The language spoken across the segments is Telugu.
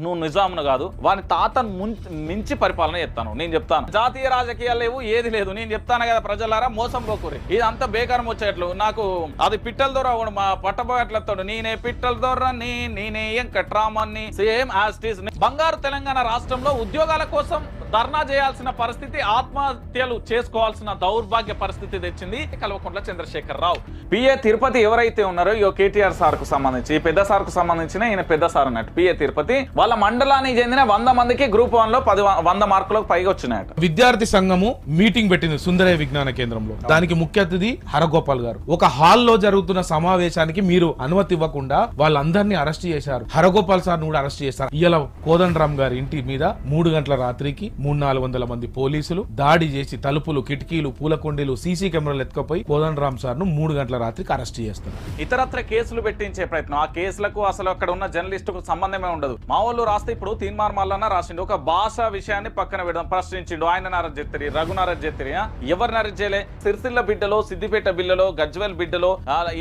నువ్వు నిజామును కాదు, వాని తాతను మించి పరిపాలన చేస్తాను. నేను చెప్తాను జాతీయ రాజకీయాలు లేవు, ఏది లేదు. నేను చెప్తాను కదా ప్రజలారా, మోసం పోకూరి. ఇదంతా బేకారం వచ్చేట్లు. నాకు అది పిట్టల దొర మా పట్టబోయేట్లతో నేనే పిట్టల దొర నేనే వెంకట్రామన్ని సేమ్ యాజ్ ఇట్ ఈస్. బంగారు తెలంగాణ రాష్ట్రంలో ఉద్యోగాల కోసం ధర్నా చేయాల్సిన పరిస్థితి, ఆత్మహత్యలు చేసుకోవాల్సిన దౌర్భాగ్య పరిస్థితి తెచ్చింది కల్వకుంట్ల చంద్రశేఖర్ రావు. పిఏ తిరుపతి ఎవరైతే ఉన్నారో ఇగో కేటీఆర్ సార్ కు సంబంధించి, పెద్ద సార్ కు సంబంధించిన ఈయన పెద్ద సార్ అన్నట్టు పిఏ తిరుపతి వాళ్ళ మండలానికి చెందిన 100 మందికి గ్రూప్ 1 లో 100 మార్కులకు పైగా వచ్చినాయట. విద్యార్థి సంఘము మీటింగ్ పెట్టింది సుందరయ్య విజ్ఞాన కేంద్రంలో. దానికి ముఖ్య అతిథి హరగోపాల్ గారు. ఒక హాల్లో జరుగుతున్న సమావేశానికి మీరు అనుమతి ఇవ్వకుండా వాళ్ళందరినీ అరెస్ట్ చేశారు. హరగోపాల్ సార్ కూడా అరెస్ట్ చేశారు. ఇవాళ కోదండరామ్ గారి ఇంటి మీద 3 గంటల రాత్రికి 300-400 మంది పోలీసులు దాడి చేసి తలుపులు, కిటికీలు, పూలకొండీలు, సీసీ కెమెరాలు ఎత్తుకపోయి కోదండరామ్ సార్ ను 3 గంటల రాత్రికి అరెస్ట్ చేస్తారు. ఇతరత్ర కేసులు పెట్టించే ప్రయత్నం. ఆ కేసులకు అసలు అక్కడ ఉన్న జర్నలిస్టుకు సంబంధమే ఉండదు. మా వాళ్ళు రాస్తే ఇప్పుడు తీన్మార్ మల్లన్న రాసిండు, ఒక భాష విషయాన్ని పక్కన పెడదాం ప్రశ్నించిండు. ఆయన అరెస్ట్ చేస్తారు, రఘుని అరెస్ట్ చేస్తారు. ఎవరిని అరెస్ట్ చేయలే? సిరిసిల్ల బిడ్డలో, సిద్దిపేట బిడ్డలో, గజ్వెల్ బిడ్డలో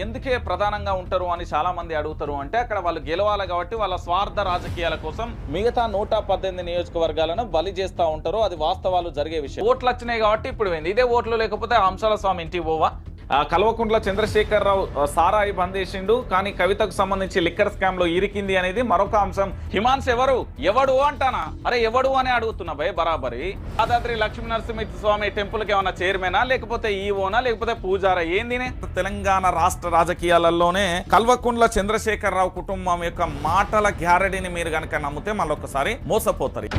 ఎందుకే ప్రధానంగా ఉంటారు అని చాలా మంది అడుగుతారు. అంటే అక్కడ వాళ్ళు గెలవాలి కాబట్టి వాళ్ళ స్వార్థ రాజకీయాల కోసం మిగతా 118 నియోజకవర్గాలను బలి చేస్తా ఉంటారు. అది వాస్తవాలు జరిగే విషయం. ఓట్లు వచ్చినాయి కాబట్టి ఇప్పుడు ఇదే ఓట్లు లేకపోతే అంశాల స్వామి ఇంటికి పోవా? కల్వకుంట్ల చంద్రశేఖర్ రావు సారాయి బంద్ చేసిండు, కానీ కవితకు సంబంధించి లిక్కర్ స్కామ్ లో ఇరికింది అనేది మరొక అంశం. హిమాన్స్ ఎవడు అంటానా? అరే ఎవడు అని అడుగుతున్నా భయ్ బరాబరి. యాదాద్రి లక్ష్మీ నరసింహ స్వామి టెంపుల్ కి ఏమన్నా చైర్మనా, లేకపోతే ఈవోనా, లేకపోతే పూజారా? ఏంది? తెలంగాణ రాష్ట్ర రాజకీయాలలోనే కల్వకుంట్ల చంద్రశేఖర్ రావు కుటుంబం యొక్క మాటల గ్యారడీని మీరు గనక నమ్మితే మళ్ళొకసారి మోసపోతారు.